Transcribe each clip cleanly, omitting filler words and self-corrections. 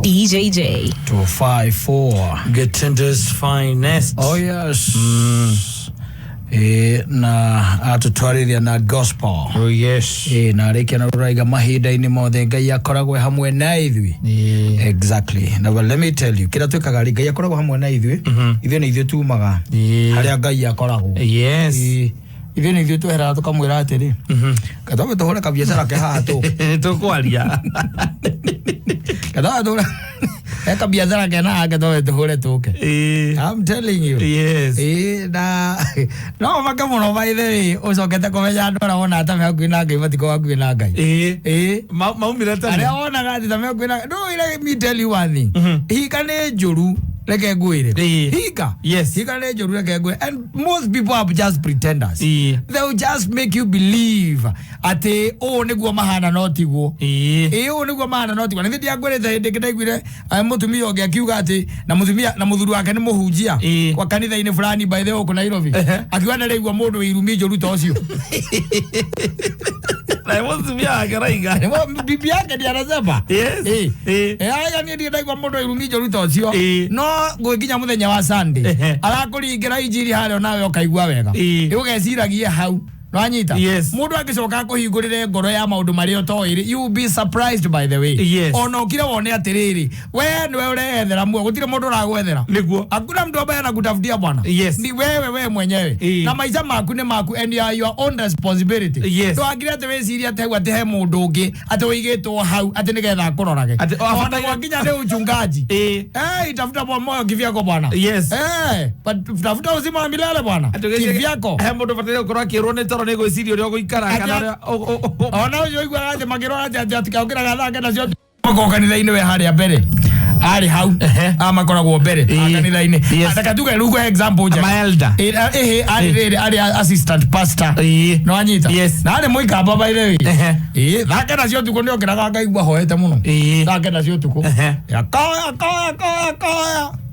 DJJ 254 Getinder's finest. oh yes na atutwariria na gospel Oh yes. na rekia na raiga mahinda-ini mothe Ngai akoragwo hamwe na ithui exactly na let me tell you kira twikaga Ngai akoragwo hamwe na ithui ithui ni ithui tumaga haria Ngai akoragwo Yes. ithui ni ithui twehera tukamwira atiri kathabe tuhore kabiacara ke haha tu Tukwaria. kathabe tuhore eka biacara ke na kathabe tuhore tuke I'm telling you Yes. na no maka muno baithe ucokete kumenya andu ara wona ta me akuina Ngai matiko akuina Ngai Maumira tani. aria wona gati ta me akuina no let me tell you one thing hika ne njuru reke ngwire hika Yes. hika ne njuru reke ngwire and most people are just pretenders they will just make you believe ati niguo mahana no tiguo niguo mahana no tiguo ni ndia ngwirite hindi kindaiguire mutumia onge akiuga ati na mutumia na muthuru wake ni muhunjia kwa kanitha-ini fulani by the way ku Nairobi akiuga na reigua mundu irumi njuru ta ucio na mutumia wake raiga bibi yake ndiye anasema Yes. aya ni ndiye ndaigua mundu irumi njuru ta ucio no gwikinya muthenya wa Sunday arakuringira injiri hario nawe ukaigua wega ugeciragie hau Ranyita. Yes. Mundu akicoka kuhingurire ngoro ya maundu mario toiri you will be surprised by the way. Yes. Ona ukira wone atiriri we niwe urethera muo gutire mundu uragwethera Niguo. hakuna mtu ambaye anakutafutia bwana. Yes. Ni wewe mwenyewe na maisha maku ni maku and you are your own responsibility. Yes. To agira te weciria te gwa te he mundu ungi ati wigitwo hau ati nigetha kurorage Ati ona gwakinya ni uchungaji tafuta kwa moyo kivyako bwana. Yes. But tafuta uzima wa milele bwana kivyako mundu batire gukorwo akirwo ni toro ni gwiciria uria guikara kana ona uyo igwa ati magiro ati atikaukira gathange nacio makokanitha-ini we haria mbere ari hau amakoragwo mbere kanitha-ini ataka tuge rugo example nja Maelda ari assistant pastor no anyita na ari muikamba baire thake nacio tuko ndio kiraga ngaigua hoete muno thake nacio tuko yakoya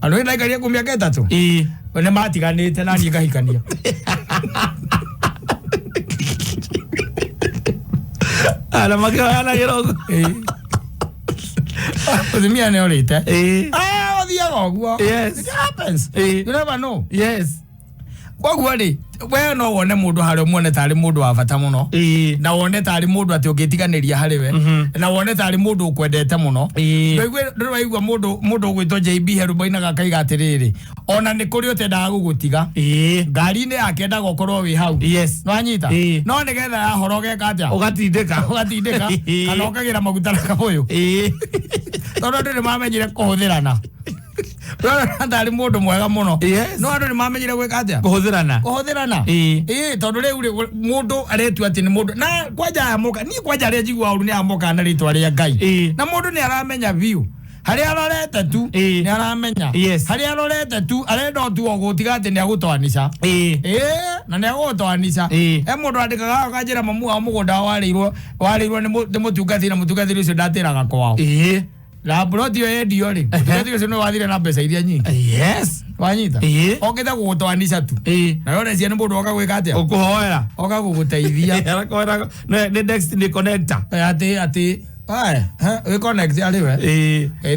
anu ina ikaria kumia ketatu ne matiganite na ni ngahikania ala magana girogo Uzimia ne orite othiaga oguo it happens you never know koguo ri we no wone mundu hari muone tari mundu wa bata muno na wone tari mundu ati ugitiganiria hari we na wone tari mundu ukwendete muno ndio waigua mundu gwitwo JB Herubaina gakaiga atiriri ona ni kuri utendaga gugutiga ngari-ini yake endaga ukorwo wi hau no anyita no nigetha yahoroge katia ugatindika kana ukagira maguta na kabuyu tondu andu ni mamenyire kuhuthirana ndari mundu mwega muno no andu ni mamenyire gwika atia kuhuthirana tondu riu mundu aretua ati ni mundu na kwanja amoka ni kwanja ria njigua uru ni amoka na ritwa ria Ngai na mundu ni aramenya view hari arorete tu ni aramenya hari arorete tu arenda tu ogutiga ati ni agutwanisha na ni agutwanisha mundu andikaga akanjira mamu wa mugunda warirwo ni mutungathi na mutungathi ucio ndatiraga kwao la brotio edio ri mutungathi ucio no wathire na mbeca iria nyingi wanyita okitha gugutwanisha tu na yone cia ni mundu oka gwika atia ukuhoera oka guguteithia ne next ni connector ati we connect aliwe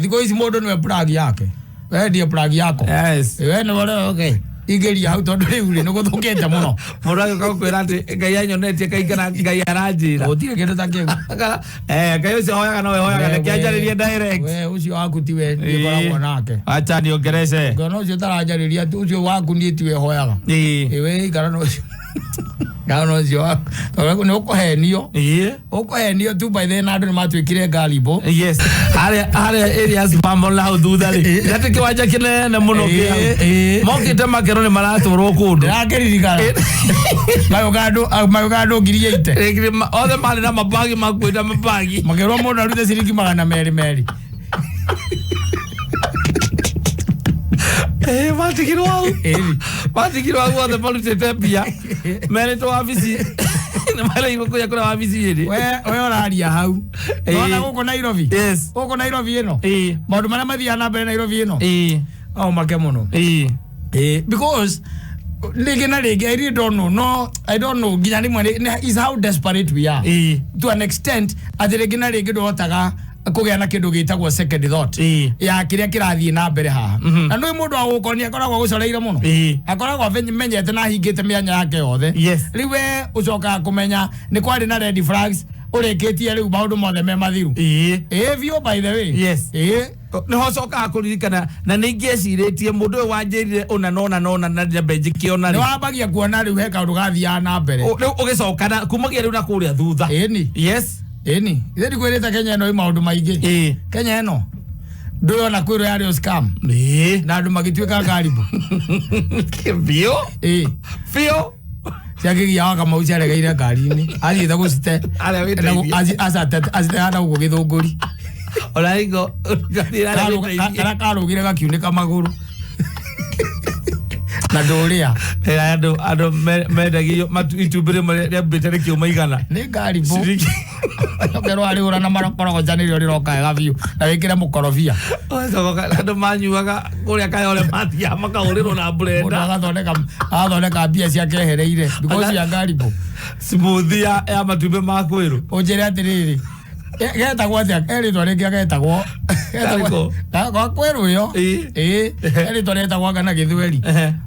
thiko ici mundu niwe plug yake we ndiye plug yako we ni wale okay igeria hau tondu riu ri niguthukite muno mundu agakwira ati Ngai anyonetie kaingana Ngai aranjira utire kindu takio Ngai ucio hoyaga no we hoyaga nekianjaririe direct we ucio waku tiwe ni koragwo nake acha ni ongerece ngono ucio taranjariria ucio waku ni tiwe hoyaga we ikara no ucio gano ucio waku ni ukuhenio tu by then andu ni matwikire ngaribo are areas pambola hau thutha ri gati kiwanja kinene muno kia mokite makero ni maratwarwo kundu ndakiririkana mayugando ngiri 80 othe mari na mabagi makwita mabagi makerwo mundu arute ciringi 200 matikirwo au othe marutite mbia merĩtwo wabici nĩmareirwo kũrĩa kũrĩa wabici ĩrĩ we ũraria hau ona gũkũ Nairobi gũkũ Nairobi ĩno maũndũ marĩa mathiaga na mbere Nairobi ĩno au make mũno because Ligi na ligi, I really don't know. No, I don't know. Ginani mwene is how desperate we are. To an extent, at the ligi na ligi do otaga kugea na kindu gitagwo second thought ya kiria kirathie na mbere haha na ndui mundu agukonia akoragwo gucoreire muno akoragwo menyete na hingite mianya yake yothe riwe ucoka kumenya ni kwari na red flags ureketie riu maundu mothe me mathiru view by the way ni hocoka akuririkana na ningeciretie mundu wanjirire ona na benji kiona ni wabagia kuona riu he kaundu gathia na mbere ugicokana kumagia riu na kuria thutha eni ndi kwirita Kenya no maundu maingi Kenya eno nduona kwiro yari scam na andu magituika ngaribu fio siagigia waka mauciare gaire ngari-ini athitha gucite asate ana ugo githunguri Olaigo kana karugire gakiunika maguru na nduria ando medagio itumbire maria betare kiuma igana ni ngari bo okero ari ura na marokoro janiri riroka gabiu na wikire mukorofia ando manyuaga uria kayole matia makauriro na blender agathondeka mbia ciake hereire because ya ngari bo smoothie ya matumbe makwiru unjire atiriri getagwo atia eritwa ringi getagwo kwa kweru yo eritwa retagwo ngana githweri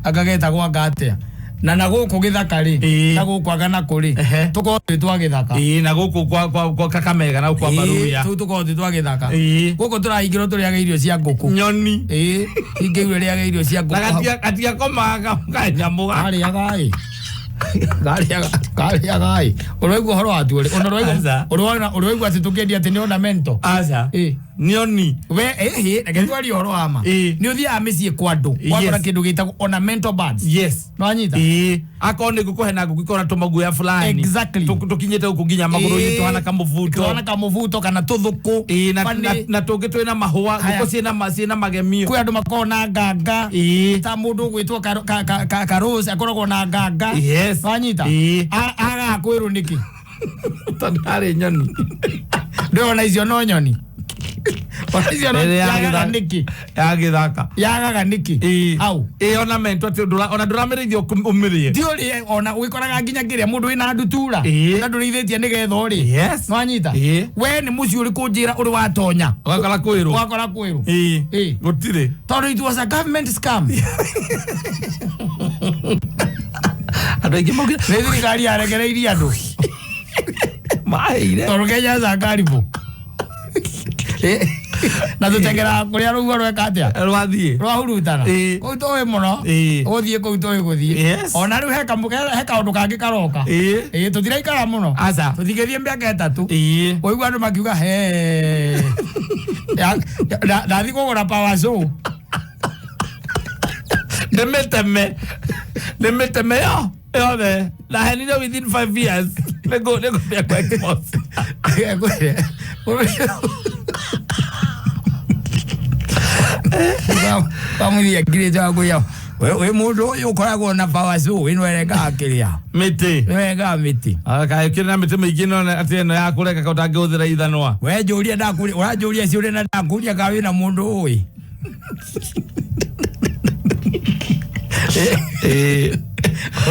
akagetagwo ngatia na naguku githaka ri naguku agana kuri tukothi twa githaka na guku kwa Kakamega na kwa Baruya tukothi twa githaka guku turahingirwo turiaga irio cia nguku nyoni ingirwe riaga irio cia nguku gatia komaga kanyamuga ari agai gari agai uroigwa horo atu uroigwa ati tukendia ati ni ornamento aza nioni we naketwari horo ama ni uthia amicie kwandu wakora kindu gitagwo ornamental birds no anyita akone gukuhe na gukikora tumaguya fulani exactly tukinyete gukuginya maguru yitu hana kamuvuto kana tuthuku na tungi twina mahua gukucie na magemio kwi andu makona nganga ta mundu gwitwo Karose akoragwo na nganga no anyita aga kwiru niki tandare nyoni ndona icio no nyoni yagaga niki au ornament ati ona nduramirithio umirie ndiuri ona wikoraga nginya ngiria mundu wina ndutura na ndurithetie nigetha uri no anyita we ni muci uri kunjira uri watonya wakora kwiru gutire tondu it was a government scam andu ingi mugira thirikari yaregereirie andu maire tondu Kenya za ngaribu na tutengera kuria rugo rweka atia rwathie rwahurutana kuu towe muno uthie kuu towe guthie ona riu he kaundu kangi karoka tutiraikara muno tuthigethie miaka 3 uigua andu makiuga he ndathi kugura power show nemeteme yothe na henire within 5 years nego bia kwa Xbox pamuthia ngirite waku yao we mundu uyu ukoragwo na power show ino erega akiria miti wega miti kina miti mingi no ati eno ya kureka ka utangiuthira ithanwa we njuria ndakuri uranjuria ciuri na ndakuria ka wina mundu uyi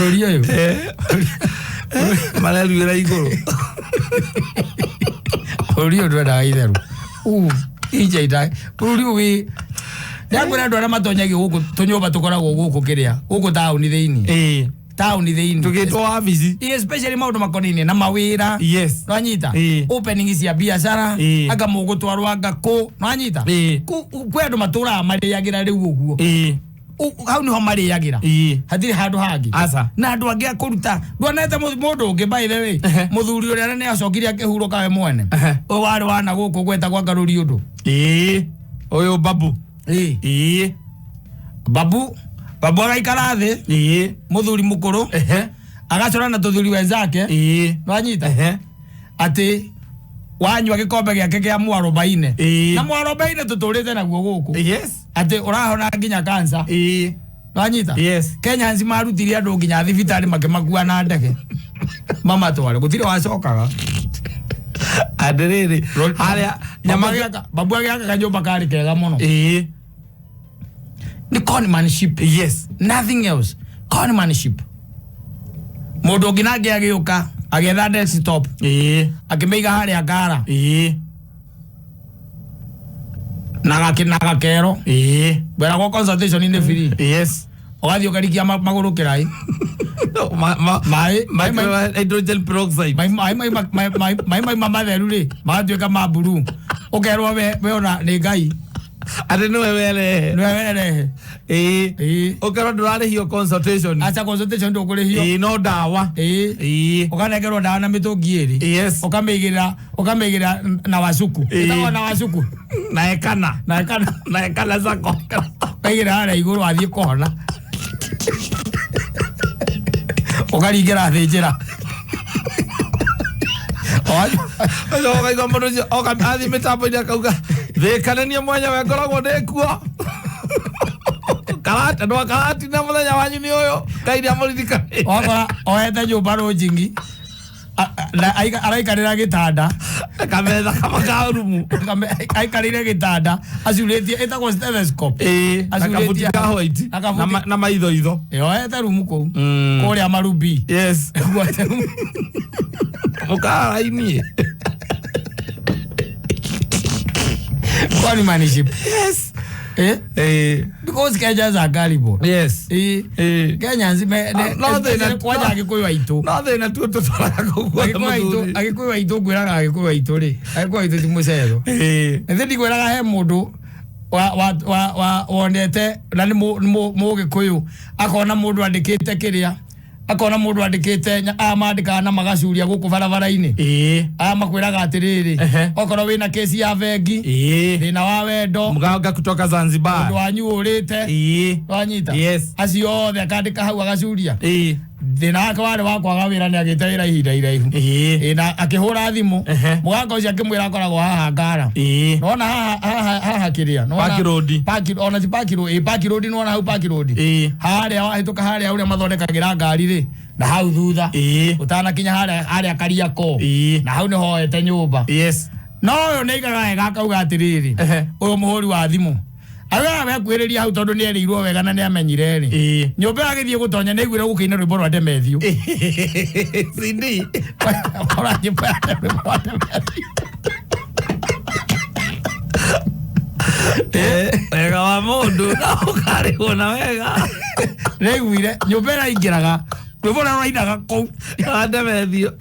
urio uyu malaluira iguru urio ndwenda itheru ija urio wi ndagura andu aria matonyagi guku tunyumba tukoragwo guku kiria guku tauni thiini tauni thiini tugitwo wabici especially maundu makonini na mawira no anyita opening cia biashara aga mugutwarwa ngaku no anyita kwi andu matura mariagira riu uguo hau niho mariagira hathiri handu hangi na andu angi akuruta ndonete mundu ungi by the way muthuri uria ne acokire akihuruka we mwene o wari wana guku gweta gwa ngaruri undu uyu babu babu agaikara thi muthuri mukuru agacora na tuthuri wenzake no anyita ati wanywa gikombe giake kia mwarobaine na mwarobaine tuturite naguo guku ati urahona nginya cancer no anyita Kenya nzima arutirie andu nginya thibitari makimakua na ndege mama tware gutire wacokaga adiriri haria nyamaga babu yake kanyumba kari kega muno ni conmanship nothing else conmanship mundu nginage agiuka agetha desktop akimeiga haria ngara naga kero bera ko consultation in the free yes ogathio karikia maguru kirai mai hydrogen peroxide mai mama theru ri magatwika maburu ukerwo we ona ni ngai ati no wele ukero ndurari hiyo consultation acha consultation ndukuri hiyo no dawa ukanegerwo dawa na mitungi iri yes ukamigira na wasuku itawa na wasuku na ekana zako aigira ara iguru athie kona ukaringira thinjira oka igombo oka athi mitambo ina kauga thikanania mwanya we ngoragwo ndikuo karati na muthenya wanyu ni uyu kaidi amuririka okora oete nyumba runjingi araikarira gitanda kametha kamakarumu aikarire gitanda acuritie etagwo stethoscope acuritie ka white na maitho oete rumu kou kuria marubi yes mukaraini kwani maniship yes because Kenya is a garibo yes Kenya nzime kwaja agikuyu aitu no na tu totaraga agikuyu aitu gwiraga agikuyu aitu ri agikuyu aitu ti mucero ndi gwiraga he mundu wa wonete na ni mugikuyu akona mundu andikite kiria akona mundu andikite amandika na magacuria guku barabara-ini makwiraga atiriri okoro wina kesi ya vengi thina wa wendo muganga kutoka Zanzibar mundu wanyu urite wanyita acio othe akandika hau agacuria thina wake wari wa kwaga wira ni agite wira ihinda iraihu na akihura thimu muganga ucio akimwira akoragwo haha Ngara nona haha kiria Park Road ona ti Park Road nona hau Park Road haria wahituka haria uria mathondekagira ngari ri na hau thutha utanakinya haria Kariako na hau niho hoete nyumba no uyu ni igaga wega akauga atiriri uyu muhuri wa thimu aga we kwiriria hau tondu ni erirwo wega na ni amenyire ri nyumba agithie gutonya ni igwire gukiina rwimbo rwa Demethio CD ora nyumba rwa Demethio wega wa mundu na ukarigwo na wega reiguire nyumba ira ingiraga rwimbo rwa rainaga kou wa Demethio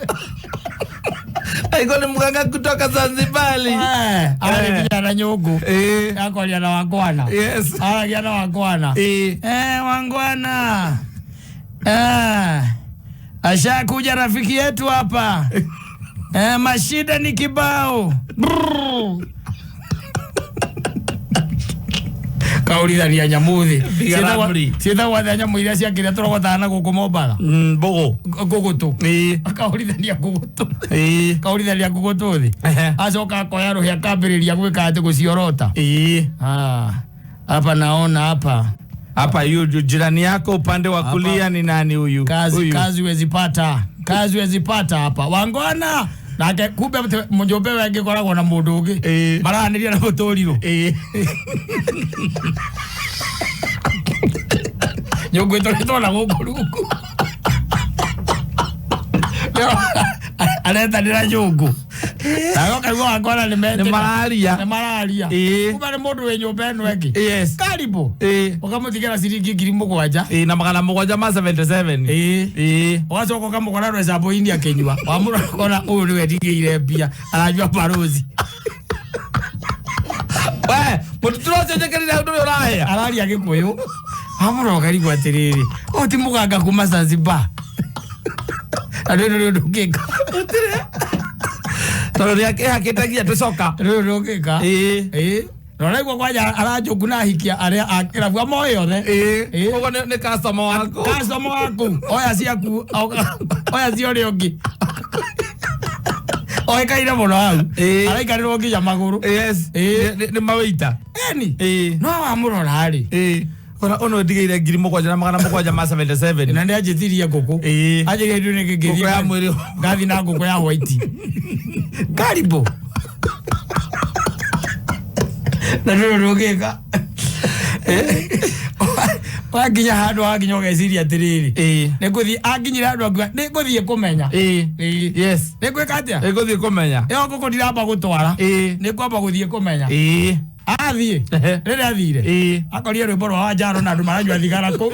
aiko ni muganga kutoka Zanzibar aragia na nyungu akoria na wangwana aragia na wangwana wangwana ashakuja rafiki yetu hapa mashida ni kibao kaurithania nyamuthi cietagwo thia nyamu iria ciakiria turogotana guku Mombatha ngugutu kaurithania ngugutu thi acoka akoya ruhi akambiriria gwika ati guciorota hapa naona hapa hiyo jirani yako upande wa kulia ni nani huyu kazi wezi pata hapa wangwana nake kumbe mjombe wake koragwo na mundu ungi maraniria na muturiro nyungu itona guku ruku aretanira nyungu nayo kaigua wangwana ni malaria kumbe ni mundu wi nyumba ino engi karibu ukamutigira ciringi 7,000 na 777 ugacoka ukamukora rwesambo ini akinyua wamura kona uyu niwe ndigĩire mbia aranyua parozi we mututurocenjekerire hau ndũrĩ ũrahĩa araria gĩkũyũ wamura ũkarigwo atiriri ũyũ ti mũganga kuma Zanzibar andũ nĩ ũndũ ũngĩka tondũ nĩakĩhakĩte tũcoka rĩu ũngĩka Roraigwa kwaja arajoku na hikia aria akirabu moyo yothe kogo ne customer wako oya ciaku oya ciori ongi oya kaira muno au araikariro nginya maguru ni maweita no wa murora ri ora ono ndigeire 777 na ndi ajithirie nguku ajigeire ni ngigithie ya mwiri ngathi na nguku ya white karibu na rero rogeka waginya handu waginya ugeciria atiriri niguthie aginyira handu angua niguthie kumenya yes nigwika atia niguthie kumenya yo nguku ndiramba gutwara nikwamba guthie kumenya Athie. Rĩrĩa athire. Akorire rwĩmbo rwa Wanjaro na andũ maranyua thigara kũu.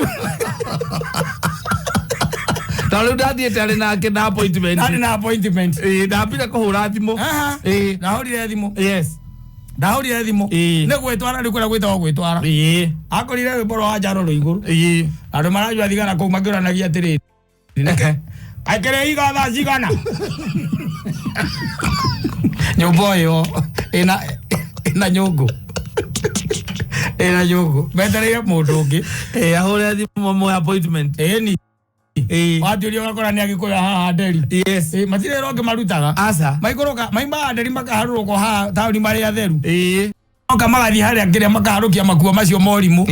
Tolu ndathie tare na appointment. Na appointment. Ndambire kũhũra thimũ. Ndahũrire thimũ. Yes. Ndahũrire thimũ. Nĩ gwĩtwara rĩu kũrĩa gwĩtagwo gwĩtwara. Akorire rwĩmbo rwa Wanjaro rwĩ igũrũ. Andũ maranyua thigara kũu makĩũranagia atĩrĩrĩ. Aikere iga thaa cigana. Nyũmba ĩyo ĩna nyũngũ. Ĩna nyũngũ. Metereire mũndũ ũngĩ. Ahũre thimũ mo appointment. Ni. Watuĩria ũgakora nĩ agĩkũya haha nderi. Yes. Matirĩ ronge marutaga. Aca. Maikũrũka maima nderi makaharũrũka haha taũni marĩa atheru. Oka magathiĩ harĩa kĩrĩa makaharũkia makuo macio morimũ.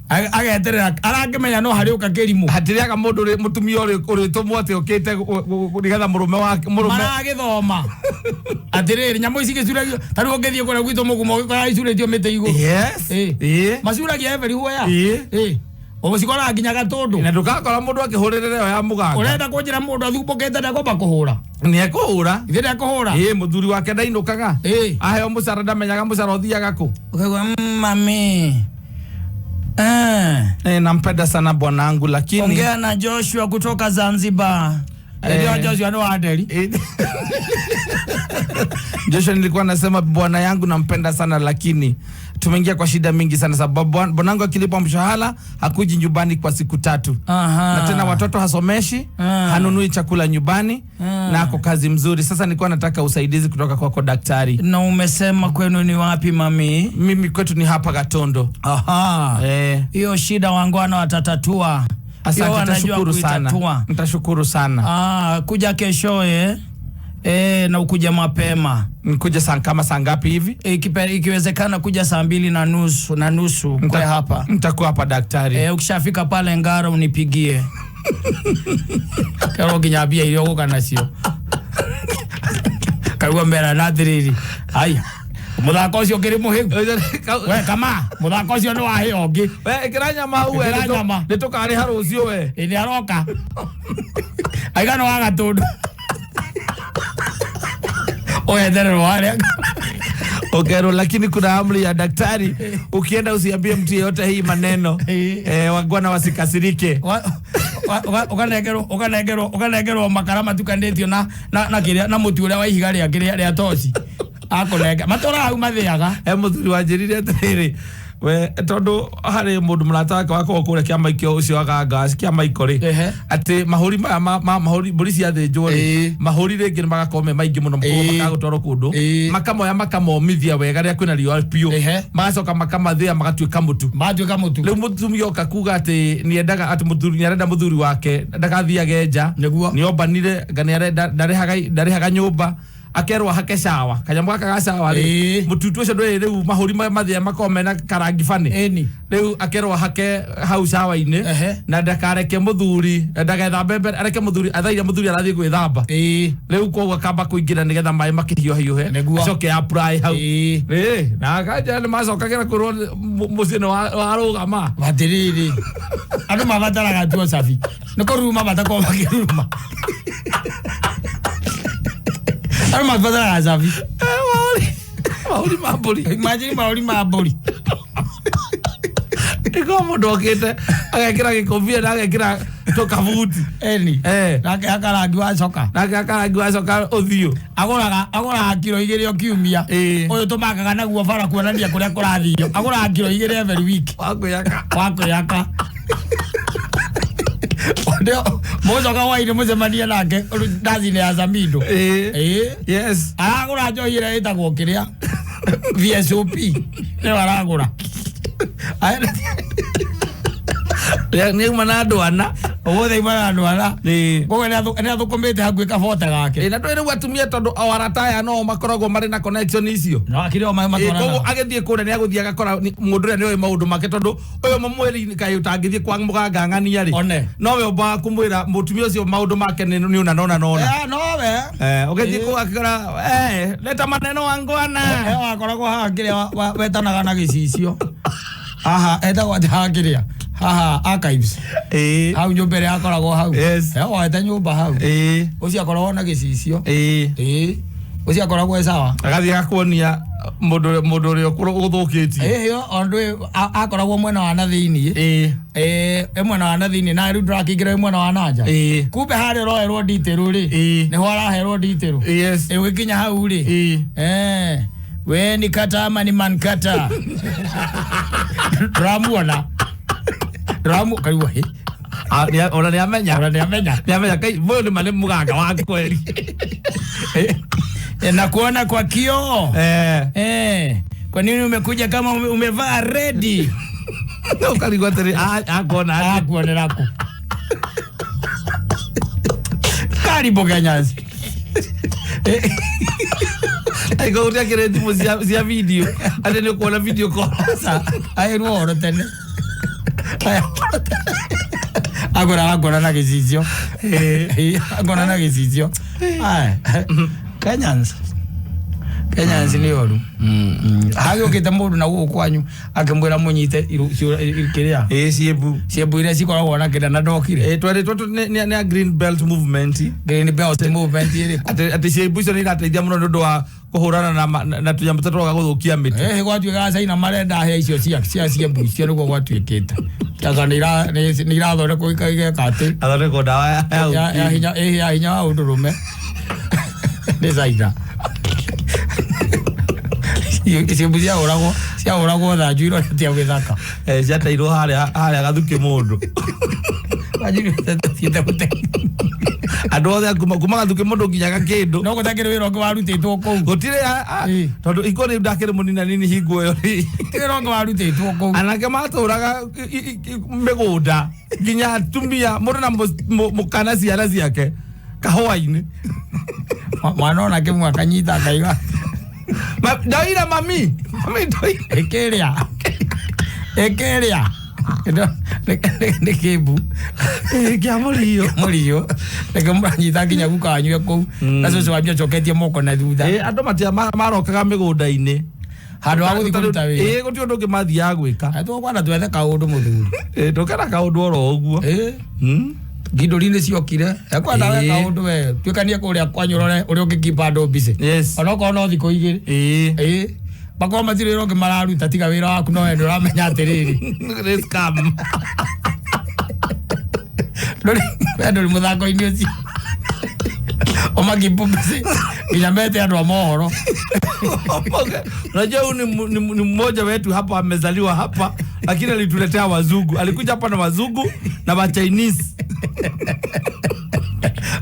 Ageterera arangĩmenya no harĩ ũka kĩrimũ. Hatiriaga mũndũ mũtumia ũrĩ tũmwo atĩ ũkĩte nĩgetha mũrũme wake maragĩthoma. Atĩrĩrĩ nyamũ ici gĩcuragio tarĩ ũngĩthiĩ kũrĩa gwitũ mũgumo ũgĩkora icurĩtio mĩtĩ igũrũ. Yes. Macuragia everywhere. Ũgũcikora nginya Gatũndũ. Na ndũgakora mũndũ akĩhũrĩrĩra yo ya mũganga. Ũrenda kũnjĩra mũndũ athumbũkĩte ndakũmba kũhũra. Nĩekũhũra. Ithe ndakũhũra. Mũthuri wake ndainũkaga. Aheo mũcara ndamenyaga mũcara ũthiaga kũ. Ukaigua mami. Nampenda sana bwanangu lakini. Ongea na Joshua kutoka Zanzibar. Ndio Joshua ndo adeli. Joshua nilikuwa nasema bwana yangu nampenda sana lakini tumeingia kwa shida mingi sana sababu bwanangu akilipa mshahara hakuji nyumbani kwa siku 3. Na tena watoto hasomeshi, hanunui chakula nyumbani na ako kazi mzuri. Sasa nilikuwa nataka usaidizi kutoka kwako daktari. Na umesema kwenu ni wapi mami? Mimi kwetu ni hapa Gatondo. Hiyo shida wangwana watatatua. Asante, nitashukuru sana. Nitashukuru sana. Kuja kesho na ukuja mapema. Kuja kama saa ngapi hivi? Ikiwezekana kuja saa 2:30 kwa hapa. Nitakuwa hapa daktari. Ukishafika pale Ngara unipigie. Kero kinyabia ile uko kana sio. Kaiwa mbera nathiriri. Haya. Muthako ucio kiri muhigu. We kama muthako ucio no wahe ongi. We kiranya mau nitukari harucio we. Ini aroka. Aigano wa Gatũndũ. Oye nderero wale. Okero lakini kuna amri ya daktari ukienda usiambie mtu yeyote hii maneno. Wagwana wasikasirike. Ukanegero makarama tukandetio na kiria na mutu uria wa ihiga ria kiria ria toci. Akonega matora hau mathiaga. Muthuri wanjirire atiriri we tondu hari mundu murata wake wako kure kia maikio ucio aganga kia maikori ati mahuri mahuri polisi athinjwo mahuri ringi magakome maingi muno makagutwaro kundu makamoya makamomithia wega ria kwina riwa pio magacoka makamathia magatuika mutu riu mutumia oka kuga ati ni endaga ati muthuri ni arenda muthuri wake ndagathiage nja ni ombanire ngani arenda ndarihaga nyumba akerwa hake shawa kanyamũ gaka ga shawa mututu ucio ndwe riu mahuri mathia makome na karangi fani riu akerwa hake hau shawa ine na ndakareke muthuri ndagetha mbembe areke muthuri athaire muthuri arathie gwithamba riu koguo kamba kuingira nigetha mai makihio hiuhe acoke apply hau na akaja ni macokagira kurwo muciĩ ni warugama batiriri andu mabataraga tuo safi niko ruma batako makiruma Ano mabatara safi. Mauri maburi. Imagine mauri maburi. Iko mundu okite agekira gikovia na agekira tokavuti. Nake akarangi wa coka. Nake akarangi wa coka uthio. Agora kilo 2 okiumia. Uyu tumakaga naguo bara kuonania kuria kurathio. Agora kilo 2 every week. Wako yaka. Ndio mozo kwa ile mzemania nake ndazine ya Zamindo. Yes. Agora joyire itagwo kiria VSOP. Ne waragura. Ni manado ana. Wothe manado ana. Gogo ne athukumite hakuĩ kabota gake. Na twere gwatumia tondu awarataya no makoragwo mari na connection icio. No akiri ma matwana. Gogo agithie kure ni aguthia agakora mundu ria ni oy maundu make tondu uyo mamweri kai utangithie kwa muganga ng'ania ri. No we oba kumwira mutumia ucio maundu make ni una nona. No we. Ugithie ku akira leta maneno wangwana. Akoragwo ha kiria wetanaga na gicicio. Aha etagwo hakiria. Archives. Hau nyumbere akoragwo hau. Wete nyumba hau. Ucio akoragwo na gicicio. Ucio akoragwo sawa. Agathia kuonia mundu ri ukuthukitie yo ondu akoragwo mwena wa na thiini mwena wa na thiini na riu ndirakingira mwena wa nanja kumbe hari roerwo nditiru ri ni ho araherwo nditiru wikinya hau ri we ni kata ama ni man kata ramuona kariwa ona ni amenya kai mbona mane muganga wa kweli na kuona kwa kioo kwa nini umekuja kama umevaa redi ukaligwa tari akuone lako karibu Kenyans aigo uria kireti muzia video ate ni kuona video kosa airu oro tene agora na giciccio agora na giciccio Kenyans ni oru hagio kita mundu na guku kwanyu akimwira munyite kiria ciebu iria cikoragwo na kenda na ndokire twari ni green belt movement iri ati ciebu icio ni irateithia muno ndu wa kuhurana na tunyamũ tũtũ guthukia mĩtĩ gwatuĩka caina marenda hĩa icio cia ciebu icio nĩguo gwatuĩkĩte anga nĩ irathondekwo igeka atĩ athondekwo ndawa ya hinya wa ũndũrũme nĩ caina ciebu ciahũragwo thanju ironetia gĩthaka ciateirwo harĩa gathuki mũndũ andũ othe kuma gathuki mũndũ nginyaga kĩndũ no gũtakĩrĩ wĩra ũngĩ warutĩtwo kũu gũtirĩ tondũ iko nĩ ndakĩrĩ mũninanini hingo ĩyo ti wĩra ũngĩ warutĩtwo kũu anake matũraga mĩgũnda nginya atumia mũndũ na mũkana ciana ciake kahũa-inĩ mwana ona kĩmwe akanyita akaiga ndoira mami ĩkĩrĩa nĩ kĩmbu kĩa mũriũ reke mũranyita nginya guka anyue kũu na cũcũ wanyu acoketie moko na thutha andũ matia marokaga mĩgũnda-inĩ handũ wa gũthiĩ kũruta wĩra gũtirĩ ũndũ ũngĩ mathiaga gwĩka tũkwana twethe kaũndũ mũthuri ndũkena kaũndũ oro ũguo ngindũri-inĩ ciokire ekwenda we kaũndũ we tuĩkanie kũrĩa kwanyu ũrĩa ũngĩkipa andũ mbici onokorwo no thikũ igĩrĩ bakorwo matirĩ wĩra ũngĩ mararuta tiga wĩra waku no we ndũramenya atĩrĩrĩ ndũrĩ mũthako-inĩ ũcio omakipu mbici nginya mete andũ a mohoro unajua huyu ni mmoja wetu hapa amezaliwa hapa lakini alituletea wazungu alikuja hapa na wazungu na wa Chinese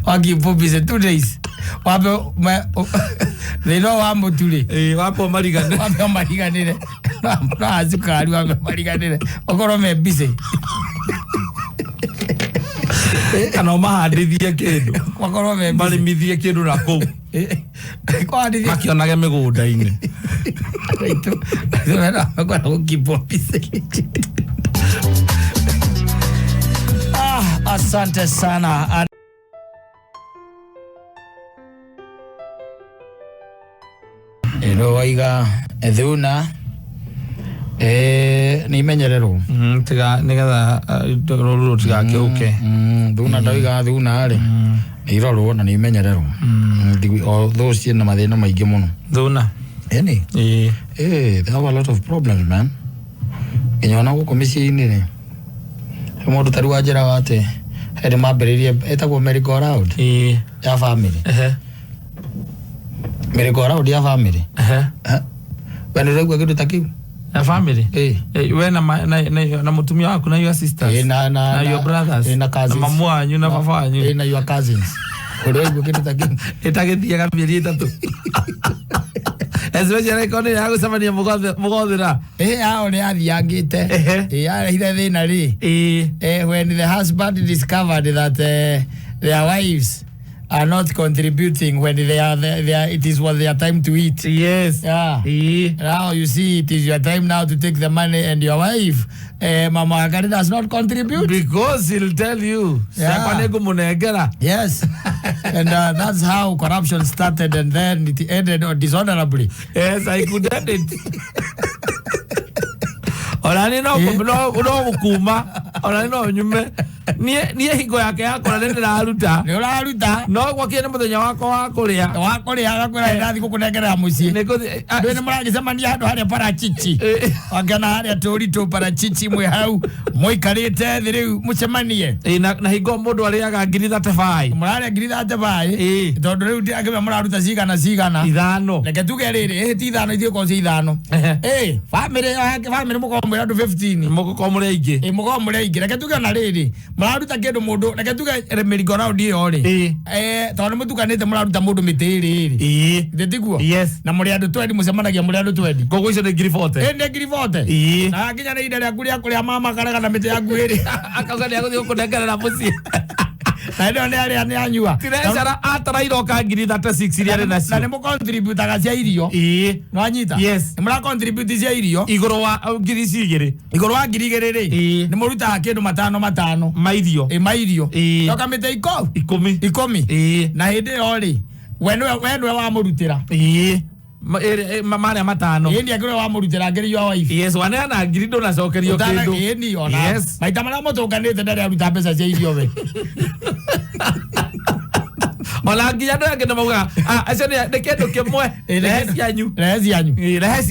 wakipu mbici 2 days wape thĩno wa mũturi wape mariganĩre no acukari wape mariganĩre okorwo me mbici kana mahandithie kĩndũ wakorwo me marĩmithie kĩndũ na kũu makĩonage mĩgũnda-inĩ kwenda gũkipwo mbici asante sana ero waiga thuna nĩ imenyererwo tiga nigetha rũrũ tigakĩũke thuna ndauga thuna rĩ nĩ irorwo na nĩ imenyererwo although ciĩna mathĩna maingĩ mũno thuna eni they have a lot of problems man nginya ona gũkũ mĩciĩ-inĩ rĩ mũndũ tarĩ wa njĩra wa atĩ hĩndĩ mambĩrĩrie ĩtagwo merry-go-round ya family merry-go-round ya family we nĩ ũraigua kĩndũ ta kĩu ya family we na mutumia waku na your sisters na your brothers na cousins na mamu wanyu na baba wanyu na your cousins ũraigua kĩndũ ta kĩu ĩtagĩthiaga mĩeri 3 especially kone ya gũcemania mũgothĩra yao nĩ yathiangĩte yarehire thĩna rĩ when the husband discovered that their wives are not contributing when they are it is what their time to eat. Yes. Now you see it is your time now to take the money and your wife Mama Akari does not contribute because he'll tell you yes and that's how corruption started and then it ended dishonorably. Yes, I could end it. Orani no kuma orani no nyume Nie hingo yake yakora ndiraruta. Ni uraruta. No gwakie ni muthenya wako wa kuria. Wa kuria agakwira ndathi gukunengera mucii. Ndwe ni muragicemania handu haria parachichi. Wangana haria turitu parachichi mwe hau. Muikarite thi riu mucemanie. Na hingo mundu ariaga 35. Muraria 35. Tondu riu ndirakimenya muraruta cigana. Ithano. Reke tuge riri ti ithano ithio ko ithano. Family mukomwe andu 15. Mukomwe aingi. Mukomwe aingi. Reke tuge na riri. Muraruta kindu mundu reke tuge merry-go round iyo ri. Tondu mutukanite muraruta mundu mitiri ri. Nditiguo. Yes. Na muri andu 20 mucemanagia muri andu 20. Gogo icio ni 40. Ni 40. Na kinya ni ida ria kuria mama karaga na miti yaku iri. Akauga ni aguthii kunengera na mucii. Na ndio ni anyua. Tirechara atara iroka 36 iria na cio. Na ni mu contribute cia irio. No anyita. Yes. Ni mura contribute cia irio. Iguru wa ngiri cigiri. Iguru wa ngiri igiri ri. Ni muruta kindu matano. Mairio. Mairio. Toka mite 10. Na hindi yo ri. Wenwe wa murutira. Maria matano. Ndi agire wa murutira ngiri yo wife. Yes, wana na ngiri ndo na cokerio kindu. Ndi ona. Yes. Maita mara mutunganite ndari aruta mbeca cia irio we. Ola nginya ndo yake ndamauga acio ni kindu kimwe. Rehe cianyu. Rehe cianyu. Rehe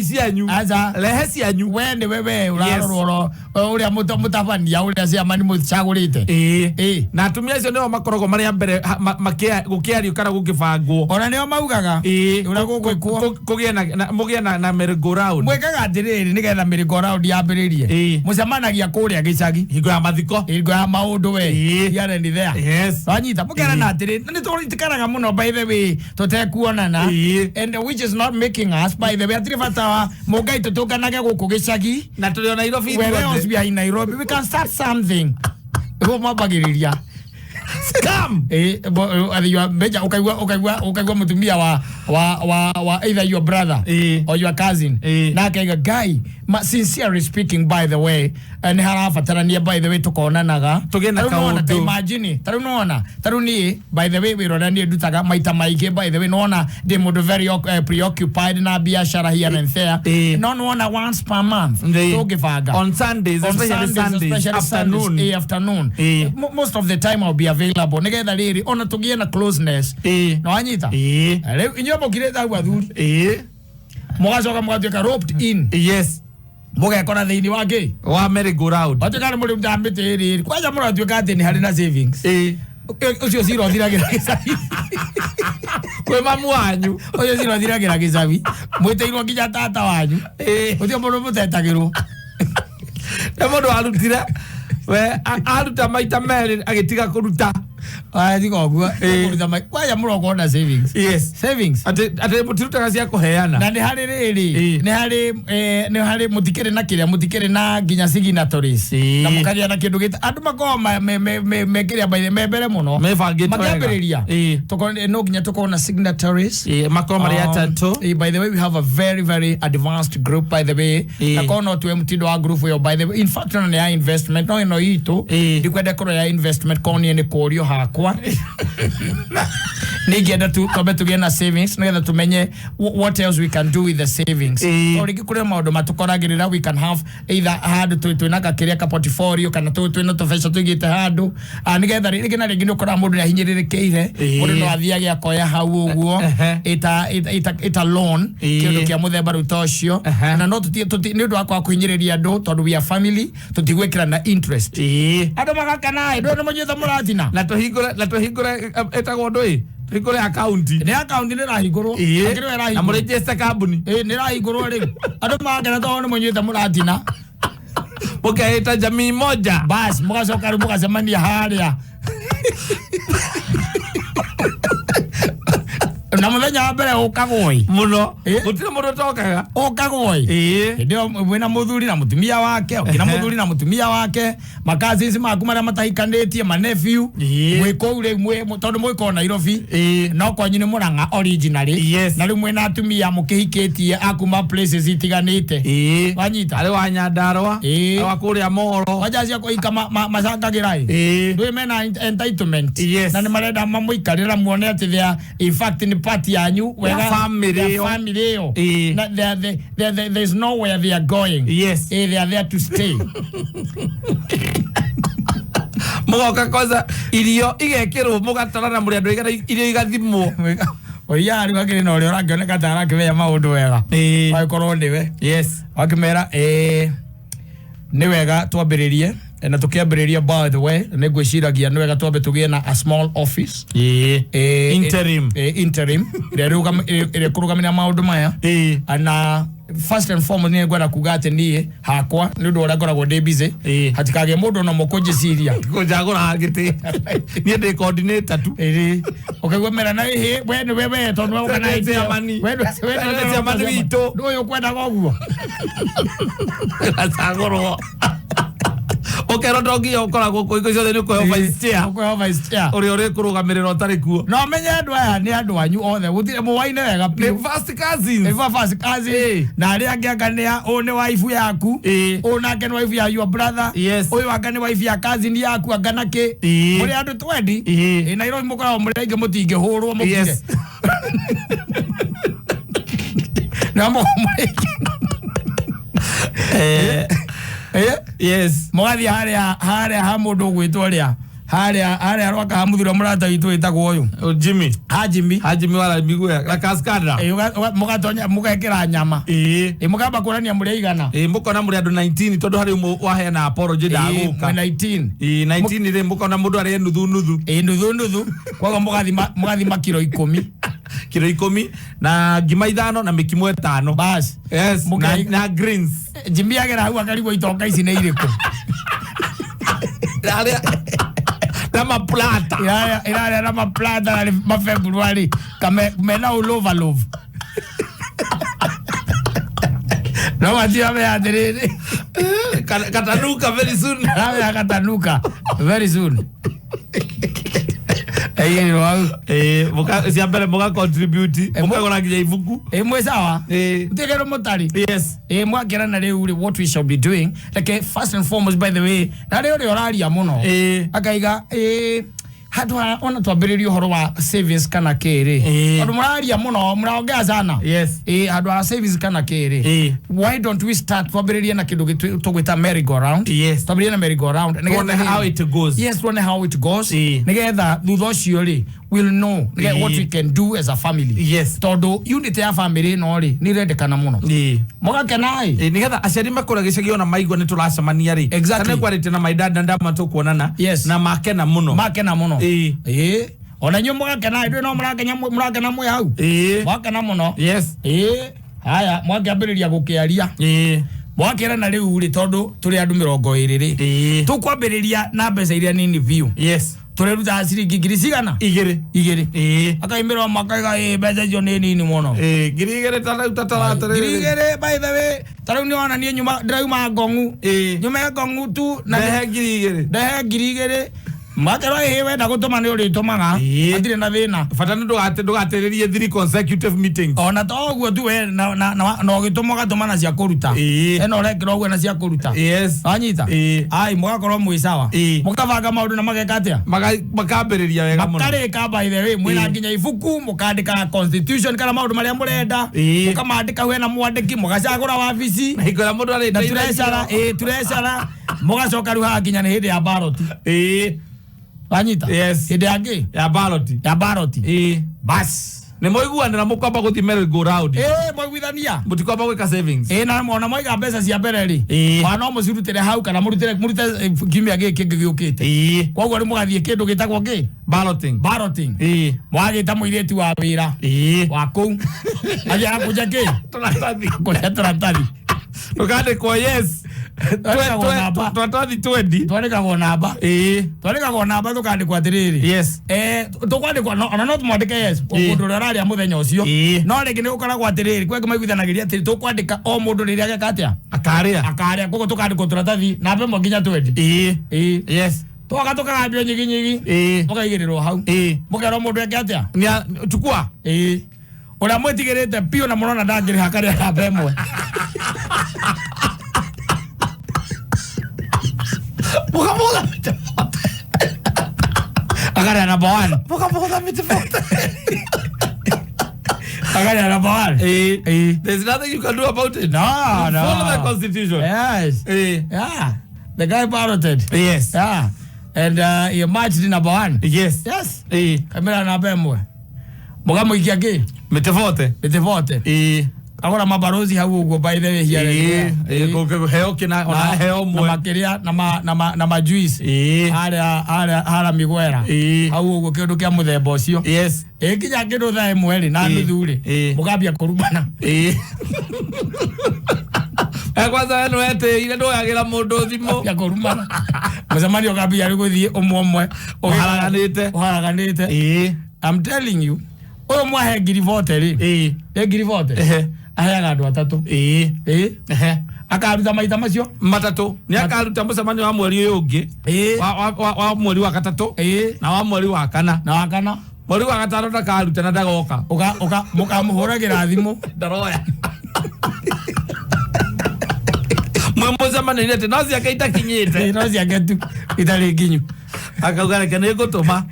cianyu. Aza. Rehe cianyu. Wende wewe urarororo uria mutabania uria ciamani mucagurite. Na atumia acio nio makoragwo mari mbere gukiario kana gukibangwo. Ona nio maugaga uria gugwikwo kugie na merry-go round. Mwekaga atiriri nigetha merry-go round yambiririe. Mucemanagia kuria gicagi. Hingo ya mathiko. Hingo ya maundu we. Here and there. Yes. Wanyita mukera na atiri ni tutikaraga muno by the way tutekuonana and which is not making us by the way atiri batawa mugai tutukanage guku gicagi na tuli ona Nairobi. Where else we are in Nairobi we can start something. Go mabagiriria. Scam. You meja ukaigwa mutumia wa either your brother or your cousin. Na kaiga guy sincerely speaking by the way and harafatarania by the way tukonanaga tugena kaundu imagine taruni by the way we rodani dutaga maita maige by the way nona they would very preoccupied na biashara here and there nona once per month tugivaga on Sundays especially afternoon most of the time I'll be available nigetha riri ona tugie na closeness no anyita leo inyo mukireta gwa thuri mugacoka mugatuika roped in. Yes. Mugekora thiini wake wa merry-go round watukana muri mtambite riri kwaja muratuika ati ni hari na savings ucio ciro thiragira gicabi kwe mamu wanyu ucio ciro thiragira gicabi mwiteirwo nginya tata wanyu ucio mundu mutetagirwo na mundu arutira we aruta maita meri agitiga kuruta thigogua kuruta mai kwaja muroko na savings. Yes, savings ate mutiruta cia kuheana na ni hari riri ni hari mutikere na kiria mutikere na nginya signatories na mukaria na kindu gita andu makoma me kiria by the membere muno mebangite magambiriria tukone no nginya tukona signatories makoma ria tatu. By the way we have a very advanced group by the way na kono tu mtindo wa group yo by the way in fact on ya investment no ino itu dikwenda koro ya investment koni ni kurio hakwa nigienda tu tobe tugena savings nigetha tumenye what else we can do with the savings origi kure maundu matukoragirira we can have either handu twinaga kiria ka portfolio kana twina tufeca twigite handu nigetha rigi na rigi nukora mundu ahinyiririkiire mundu no athiage akoya hau uguo ita loan kindu kia muthemba rutocio na no tuti ni undu akwa kuhinyiriria andu tondu we are family tutigwikira na interest andu magakana ndo no mujitha muratina na tuhingura etagwo ndui Hikore account. Ni account ni rahigoro. Akiro rahigoro. Na mregister company. Ni rahigoro ri. Ado magana to ni mwenyeta muratina. Mukaita jamii moja. Bas mukacoka ri mukacemania haria. Na muthenya wa mbere ukagoi muno gutire mundu tokaga ukagoi ndio wena muthuri na mutumia wake okina muthuri na mutumia wake makazi ici maku maria matahikanĩtie manephew mwiko ure mwe tondu mwiko Nairobi no kwanyu ni Murang'a originally na riu mwena atumia mukihikĩtie akuma places itiganĩte wanyita ari wa Nyandarua wa kuria Moro wajacia kuhika macangagira ndui mena entitlement na ni marenda mamuikarira muone ati thea in fact ni part yanyu wega family yo there's nowhere they are going. Yes. They are there to stay. Mugoka koza irio igekirwo mugatarana muri andu igana irio igathimwo. Oya ari wakire no ri orangioneka tara kimeya maundu wega. Wakorwo ndiwe. Yes. Wakimera ni wega twambiririe na tukiambiriria by the way ni gwiciragia ni wega twambe tugie na a small office interim ire kurugamira maundu maya ana first and foremost ni ngwenda kuga ati nie hakwa ni ndu ora ngoragwo ndi busy hatikage mundu no mukunjiciria kunjagura hagiti ni ndi coordinator tu ukagwa mera na he we tondu organize amani we amani wito ndu ukwenda goguo asagoro okero ndogi okoragwo kuiko ciothe ni ko vice chair uri kurugamirira utari kuo no menye andu aya ni andu anyu othe gutire muwaine wega first cousins na ari angiangania one wife yaku ona ngen wife ya your brother uyu angani wife ya cousin yaku angana ki muri andu 20 na iro mukora murenge mutinge hurwo mukire namo yes mwathi haria ha mundu gwitwo ria haria rwaka hamuthura murata witu witagwo uyu Jimmy wala migwe la Cascada mugatonya mugekira nyama mugamba kurania muri igana mukona muri andu 19 tondu hari umwe waheana apology ndaguka 19 ri mukona mundu ari nuthu kwaga mugathima kilo 10 na ngima 5 na mikimo 5 bas yes na greens Jimmy agera hau akarigwo itonga ici ni iriku Nama plata. Ila nama plata na mafebruari kamena ulova love. No matia me adiriri. Katanuka very soon. Name katanuka very soon. Muka siambele muka contribute. Muka kona kija ivuku. Mwe sawa. Mtekero motari. Yes. Mwakera na leo what we shall be doing. Like first and foremost by the way. Na leo ni orari ya muno. Akaiga hatu ona twambiririo horo wa savings kana kere. Hadu muraria muno muraongea sana. Yes. Hadu wa savings kana kere. Why don't we start twambiriria na kindu tugwita merry go round? Yes. Twambiriria na merry go round. How it goes. Yes, how it goes. Nigetha thutha ucio ri we'll know what we can do as a family. Yes. Todo unity ya family no ri ni rendekana muno. Mugakenai. Nigetha aciari makora gicagio na maigwa ni turacemania ri. Kana kwarite na my dad ndama tukuonana. Yes. Na makena muno. Ona nyu mugakena ndu no murakena mwe hau. Mwakena muno. Yes. Haya mwakambiriria gukiaria. Mwakera na riu ri tondu turi andu 20 ri. Tukwambiriria na mbeca iria nini view. Yes. Tureruta ciringi ngiri cigana? Igiri. Akaimbirwa makaiga mbeca icio ni nini muno. Ngiri igiri tatara. Ngiri igiri by the way. Tarau ni wana ni nyuma drauma ngongu. Nyuma ngongu tu na ngiri igiri. Makero hewe na gutuma ni uri tumaga atire na thina fatana ndugateririe 3 consecutive meetings ona toguo tu we na gituma gatuma na cia kuruta eno rekira ogwe na cia kuruta yes anyita ai mugakorwo mwi sawa mukabanga maundu na magekatia makambiriria wega muno makarika by the way mwina nginya ibuku mukandika constitution kana maundu maria murenda mukamandika we na mwandiki mugacagura wabici na ikora mundu ari turesara mugacoka ruha nginya ni hindi ya ballot Anyita. Yes. Hede age? Ya ballot. Bas. Ne moiguana na mukwamba guthi merry go round. Moiguithania. Mutikwamba gwika savings. Na mona moiga mbeca cia mbere ri. Wana mucirutire hau kana murute kimia giki giukite. Koguo ri mugathie kindu gitagwo ki? Balloting. Mwagita muiretu wa wira. Wa kou. Aja kuja ki? Turatathi. Ukade kwa yes. Twatwathi 20 twarikagwo namba twarikagwo namba tukandikwa atiriri yes tukwandikwa ona no tumwandike yes mundu rararia muthenya ucio no ringi ni gukoragwo atiriri kwenge maiguithanagiria atiri tukwandika o mundu riria agekatia akaria koguo tukandikwo turatathi namba mo nginya 20 yes twaga tukagambio nyigi tukaigirirwo hau mukerwo mundu ekeatia chukua uria mwitigirite pio na murona ndangiri hakaria namba imwe Muka agora number 1. Muka mitifoto. Akanya number 1. There's nothing you can do about it. No. Follow the constitution. Yes. Yeah. The guy balloted. Yes. Yeah. And he marched in number 1. Yes. Yes. Kamera namba 1. Mugamo ikiake. Metevote. Agora mabarozi hau ugo by the way here. Heo kina ona heo mwe. Na makeria na majuice. Ara migwera. Hau ugo kindu kia muthemba ucio. Yes. Kinya kindu thaa imwe ri na nuthure. Mugambia kurumana. Kwanza wenu ete ile ndo yagira mundu thimo. Ya kurumana. Muzamani ogambia ari guthie umwe. Oharaganite. I'm telling you. Oyo mwahe ngiri vote ri. Ngiri vote. Aheaga andu atatu. Akaruta maita macio matatu. Ni akaruta mucemanio wa mweri uyu ungi. Wa mweri wa gatatu. Na wa mweri wa kana. Mweri wa gatano ndakaruta na ndagoka. Mukamuhuragira thimu. Ndaroya. Mucemanio ile te nozi akaita kinyite. Nozi aketu itari nginyu. Akauga kene gutuma.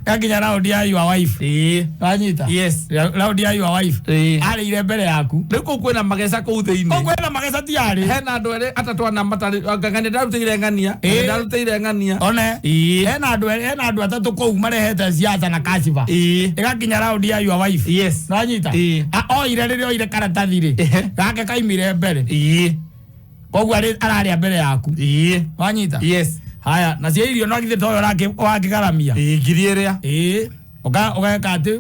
Gakinya round ya your wife. Wanyita? Yes. Round ya your wife. Ari ile mbere yaku. Riko kwena magesa ku thiini. Kwena magesa ti ari. Hena andu ere atatu ana matari ngangane ndarutire ngania. Ndarutire ngania. One. Hena andu atatu ku marehete siasa na kashifa. Gakinya round ya your wife. Yes. Wanyita? O ire riri o ire karatathi ri. Gake kaimire mbere. Koguo araria mbere yaku. Wanyita? Yes. Haya, na cia irio no githe toyo wakigaramia. Ngiri iria. Oka kati.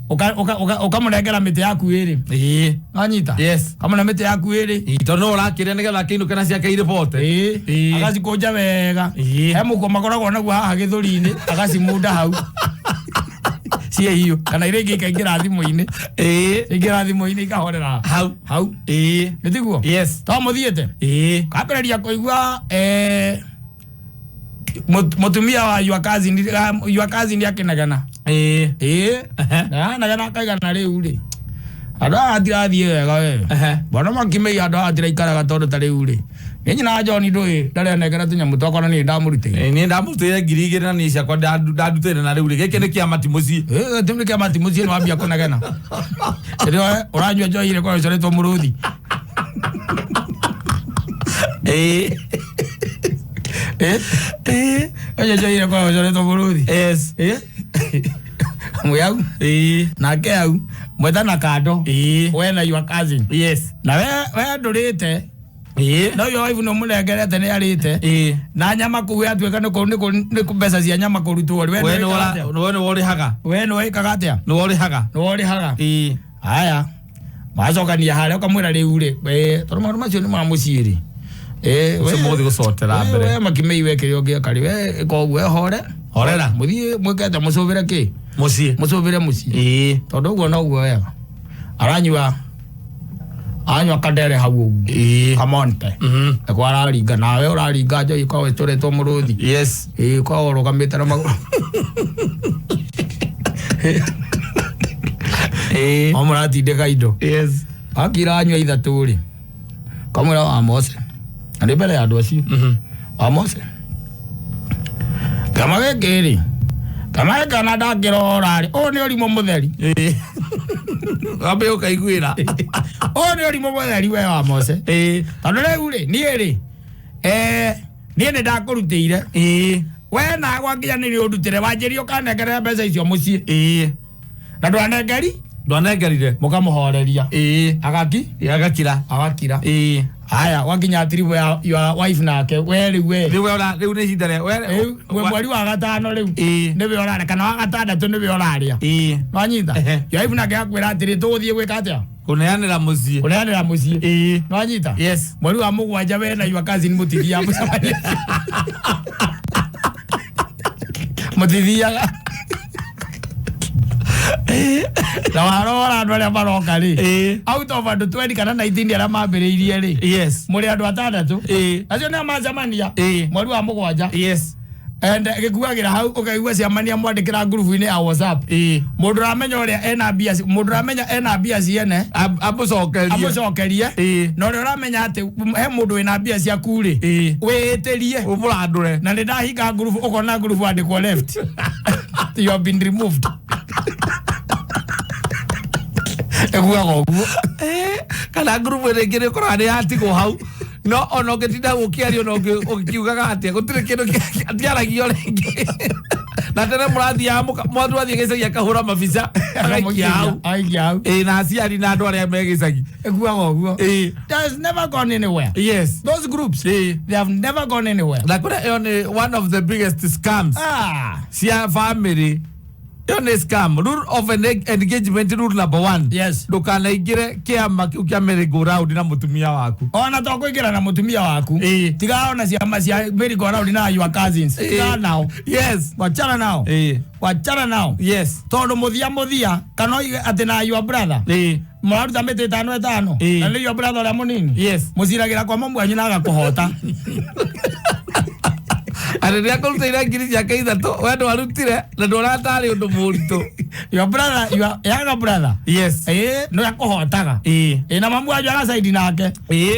Oka munengera miti yaku iri. Wanyita? Yes. Kamuna miti yaku iri. Tono urakire nigetha kindu kana ciake iripote. Agacikunja wega. He muko makoragwo naguo haha githuri-ini, agacimunda hau. Cie hiyo kana ire ngika ingira thimu-ini. Ingira thimu-ini ikahorera hau. Nitiguo? Yes. To muthiete? Kambereria kuigua mutumia wa your cousin yakinagana. Nagana kaigana riu ri. Andu atirathie wega we. Bona makimei andu atiraikaraga tondu ta riu ri. Ni nyina John ndui ndarenegera tunyamu twakwa ni ndamurutire. Ni ndamurutire ngiri igiri na ni ciakwa ndandutire na riu ri. Giki ni kia matimuci. Timuri kia matimuci ni wambia kunagana. Ndio uranywa njoire kwa coretwo muruthi. Oye njoire kwa coretwo muruthi. Yes. Muyau. Nake au mweta na kando. We na your cousin. Yes. Na we ndurite. No yo wife no munegerete ni arite. Na nyama kuwe atweka ni kubesa cia nyama kurutwo. We no wori haga. We no ikaga atia. No wori haga. Haya. Macokania haria ukamwira riu ri. Tondu maundu macio ni ma muciiri. We muthi gucotera mbere. We makimei wekire ungi akari we koguo horera. Muthie mwekete mucubire ki? Mucubire mucii. Tondu uguo no guo wega. Aranyua kadere hau uguo. Kamonte. Eko araringa nawe uraringa njoi kwa wecoretwo muruthi. Yes. Kwa urugamite na maguru. Omuratindika indo. Yes. Akira anyua ithatu ri. Kamwira wa Mose. Ari mbere ya andu acio. Wa Mose. Kama gikiri. Kama kana ndakirora ri. O ni urimo mutheri. Ambe ukaiguira. O ni urimo mutheri we wa Mose. Tondu riu ri ni ri. Ni ni ndakurutire. We na gwakinya ni undutire wanjiri ukanengera mbeca icio mucii. Na ndwanengerire mukamuhoreria. Agakira. Haya wakinya atiribu ya your wife nake we riu ni hinda we mweri wa gatano riu niwe oraria kana wa gatandatu niwe oraria. Nwanyita your wife nake akwira atiri tuthie gwika atia kuneanira mucii. Nwanyita yes. Mweri wa mugwanja we na your cousin mutithia mucamania. Mutithiaga na warora andu aria maroka ri out of andu 20 kana 19 aria mambiriirie ri. Yes. Muri andu atandatu acio ni amacamania mweri wa mugwanja. Yes. And gikuagira hau ukaigua ciamania mwandikira group-ini ya WhatsApp. Mundu ramenya uria ena mbia, mundu ramenya ena mbia ciene amucokerie. No uri ramenya ati he mundu ena mbia ciaku ri witirie umulandure na ni ndahinga group ukona group andikwo left. You have been removed. Egwa oguo. Kana group ere ngire korane atigo hau. No ono getinda gukiario no ukiugaga atia gutire kindu atiaragio rengi. Na tena murathi ya mwandu athie gicagi akahura mabica aikiau na aciari na andu aria me gicagi egua oguo has never gone anywhere. Yes, those groups they have never gone anywhere. Like one of the biggest scams cia family. Yon scam. Rule of engagement rule number 1. Yes. Ndukanaingire kiama kiu kia merry-go-round na mutumia waku. Ona to kuingira na mutumia waku. Tiga ona ciama cia merry-go-round na your cousins. Tiga nao. Yes. Wachana nao. Wachana nao. Yes. Tondu muthia kana ati na your brother. Mwaruta mete 5 na your brother la munini. Yes. Muciragira kwa mamu anyu na agakuhota. Areria kuruta ngiri ciake ithatu wendo warutire na nduratari undu muritu. Your brother, your brother. Yes. No yakuhotaga. Na mamu anyu aga side nake.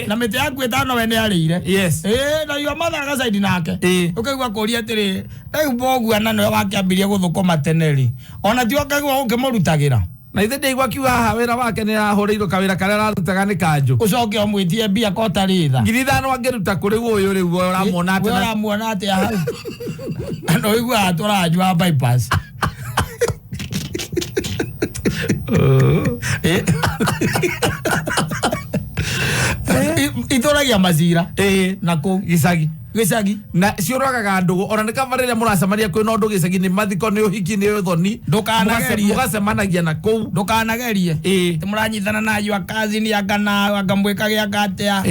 Na mete yaku 5 we ni arire. Yes. Na your mother aga side nake. Ukaigua kuria atiri riu bogu na no wakiambirie guthukuma teneri. Ona ti okaigua ukimurutagira. Na ithe ndeigua kiuga haha wira wake ni arahuriirwo kawira karia ararutaga ni kanju. Ucoke omwitie mbia kota ritha. 5,000 angeruta kuri uyu riu uramwona ati. Uramwona ati hau. No igua aturanywa bypass. Itoragia macira na ku gicagi na ciuragaga ndugu ona nikavarire muracemania kwina ndu gicagi ni mathiko ni uhiki ni uthoni ndukanagerie mugacemanagia na kuu ndukanagerie ti muranyitana na yu akazi agana agamwikagia akatia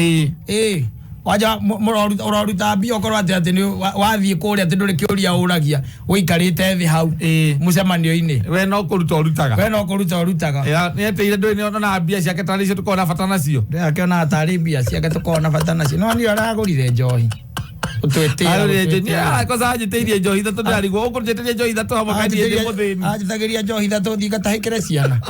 waja muroruta mbia okorwo ati ni wathie kuria ati nduri kiuria uragia wikarite thi hau mucemanio-ini we no kuruta urutaga ni eteire ndui ni ona mbia ciake tari cio tukona bata nacio akiona atari mbia ciake tukona bata nacio no ni aragurire njohi ajiteirie njohi ithatu ndarigwo ukunjitirie njohi ithatu hamwe kandi ndi muthini ajitagiria njohi ithatu thi gatahikire ciana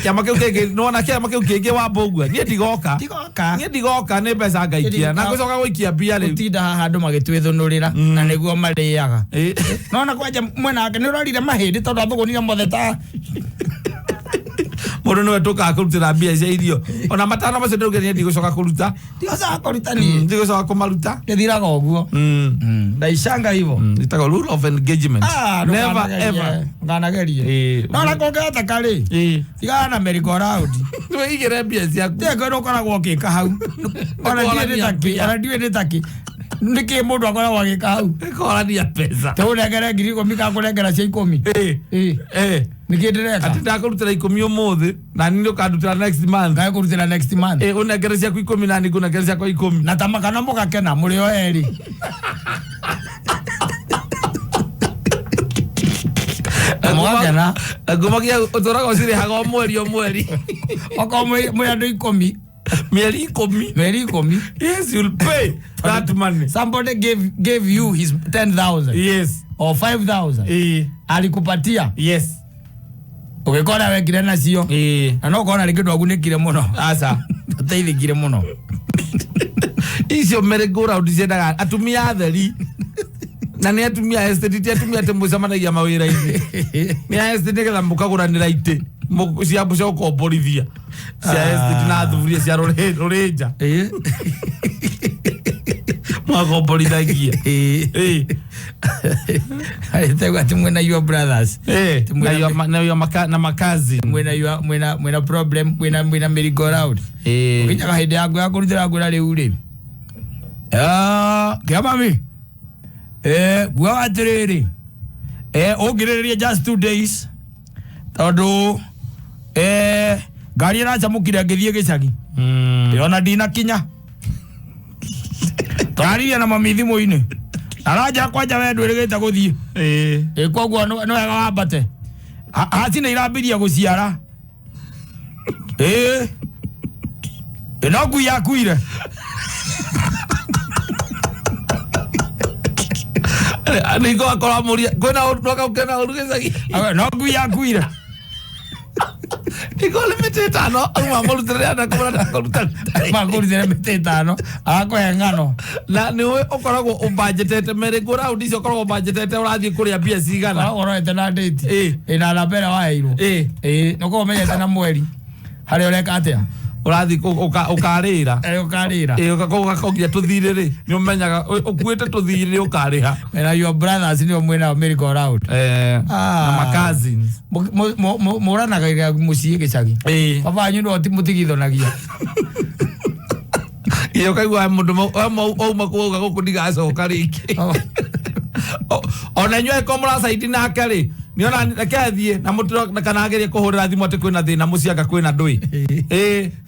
kiama kiu kingi nona kiama kiu kingi wa mbugua nie ndigoka ni mbeca ngaikia na ngucoka gwikia mbia riu utinda haha andu magitwithunurira na niguo mariaga nona kwanja mwena wake ni urorire mahindi tondu athugunire mothe ta mundu niwe tukaga kurutira mbia cia irio ona matano macio ndauge ni ndigucoka kuruta ndigocoka kuruta ni ndigucoka kumaruta ngithiraga uguo ndaicanga hivo itago rule of engagement never ever nganagerie nona kongeta kari tigana na merry-go-round igire mbia ciaku tiga ndo koragwo ukika hau ona ndiwe nditaki niki mundu akoragwo agika hau korania pesa te unengere 10,000 kakurengera cia 10 niki ndireka ati ndakurutira 10 umuthi na ni ukandutira next month ngakurutira next month unengere ciaku 10 na ni kunengere ciaku 10 na tamakana mugakena muri o eri mugakena ngumagia utoraga ucire hago mweri oko mwe andu 10 mieri 10 yes you'll pay that money somebody gave you his 10,000 yes or 5,000 alikupatia yes ukikora wekire nacio na no kona rikindu agunikire muno asa uteithikire muno icio merry-go-round ciendaga atumia atheri na ni atumia estate atumia te mucemanagia mawira-ini ni estate getha mukaguranira ite cia ukomborithia cia estate na thuburia cia rurinja mwakomborithagia aitego ati mwena your brothers na makazi mwena problem mwena merry-go-round ukinyaga hindi yangu ya kurutira ngwira riu ri kiamami gua atiriri ungiririe just 2 days tondu ngari iracamukire ngithie gicagi ona ndina kinya twaririe na mami thimu-ini araja kwanja we ndwirigite guthie koguo no wega wambate hati nä irambiria gå ciara no ngui yakuire nä akora må ria kwä na å ndå akaukena å rugä cagi no ngui yakuire Ikole mete tano, mamolu tere na kumana koluta. Makuru tere mete tano, ako engano. Na niwe okoragwo ubudgetete mere gora udisi okoragwo budgetete urathi kuria bia cigana. Oro etena date. Ina la bera wa iro. Noko menyete na mweri. Hari ureka atia. Urathi ukarira. Ukarira. Ugakogia tuthire ri. Ni umenyaga ukuite tuthire ukariha. Na your brothers ni omwena America around. Na my cousins. Morana ga mucie gicagi. Papa anyu no mutigithonagia. Iyo kaigwa mundu o makuga gukundiga coka riki. Ona nywe komura side na kari. Niona nakathie na mutiro kana agerie kuhurira thimu ati kwina thina mucianga kwina ndui.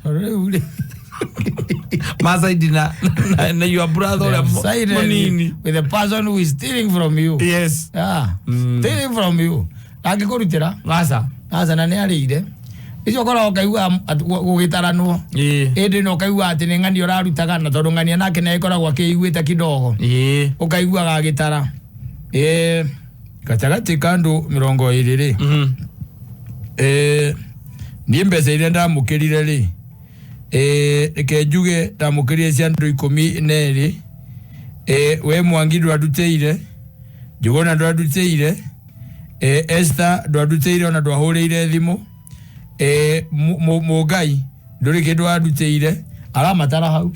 Ure. Masaidina na your brother monini with the person who is stealing from you. Yes. Stealing from you. Agikurutira. Asa na ni arire. Icio kora okaigua gugitaranwo. Indi no kaigua ati ni ngani urarutaga na tondu ngani nake na ikoragwo akiiguite kidogo. Ukaigua gagitara. Gatagatĩ ka andũ 20 rĩ niĩ mbeca iria ndamũkĩrire rĩ reke njuge ndamũkĩrire cia andũ 12 we Mwangi ndwandutĩire Njũgũna ndwandutĩire Esther ndwandutĩire ona ndwahũrĩire thimũ Mũngai ndũrĩ kĩndũ wandutĩire aramatara hau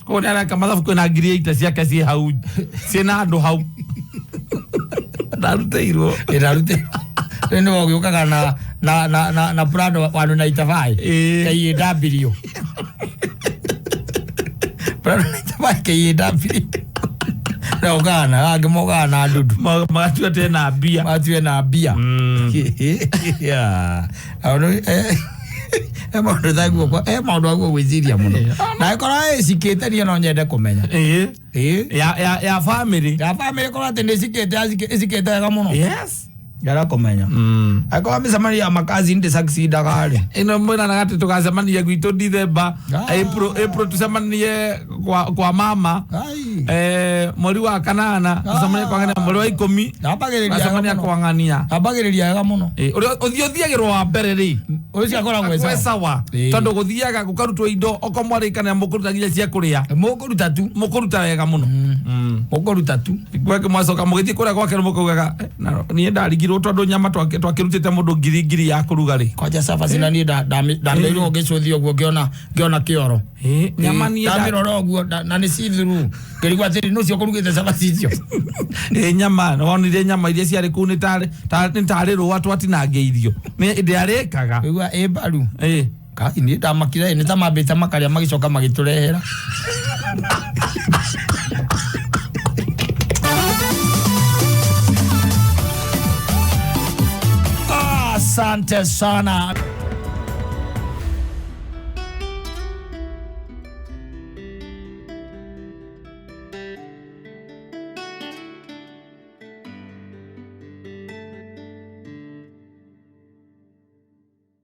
kone araka mathabu kwĩna ngiri 8 ciake ciĩ hau ciĩna andũ hau Ndaruteirwo. Ndio ukiukaga na Prado wa 95. KW. Prado 95 KW. Ndio kana agimoga na dudu. Matue tena bia. Matue na bia. Yeah. Maundu thaguo kwa maundu aguo gwiziria muno na ikora cikite ni no nyende kumenya ya family kora tende cikite ga muno. Yes. Gara kumenya akwa micemania ya makazi ndi succeed agari ino mwina na gati tukacemania gwitu December April tucemanie kwa mama mweri wa kanana tucemania kwa ngania mweri wa 10 tucemania kwa ngania abagiriria ga muno uthiagirwo wa mbere ri ucio akora gwesa sawa tondu guthiaga gukarutwo indo okomwarikana mukuruta nginya cia kuria mukuruta wega muno mukuruta tu gwake mwacoka mugithii kuria gwake mukugaga nie ndarigirwo tondu nyama twakirutite mundu ngiri ya kuruga ri kwaja safa sina nie ndamirwo gicuthio guo ngiona kioro nyama nie ndamirwo guo na ni see through ngirigwa tiri no cio kurugite safa cicio nyama wonire nyama iria ciari ku ni tari ruwa twatinangeirio ni ndiarikaga igua baru ka ini ndamakire ni tamambita makaria magicoka magiturehera. Asante sana.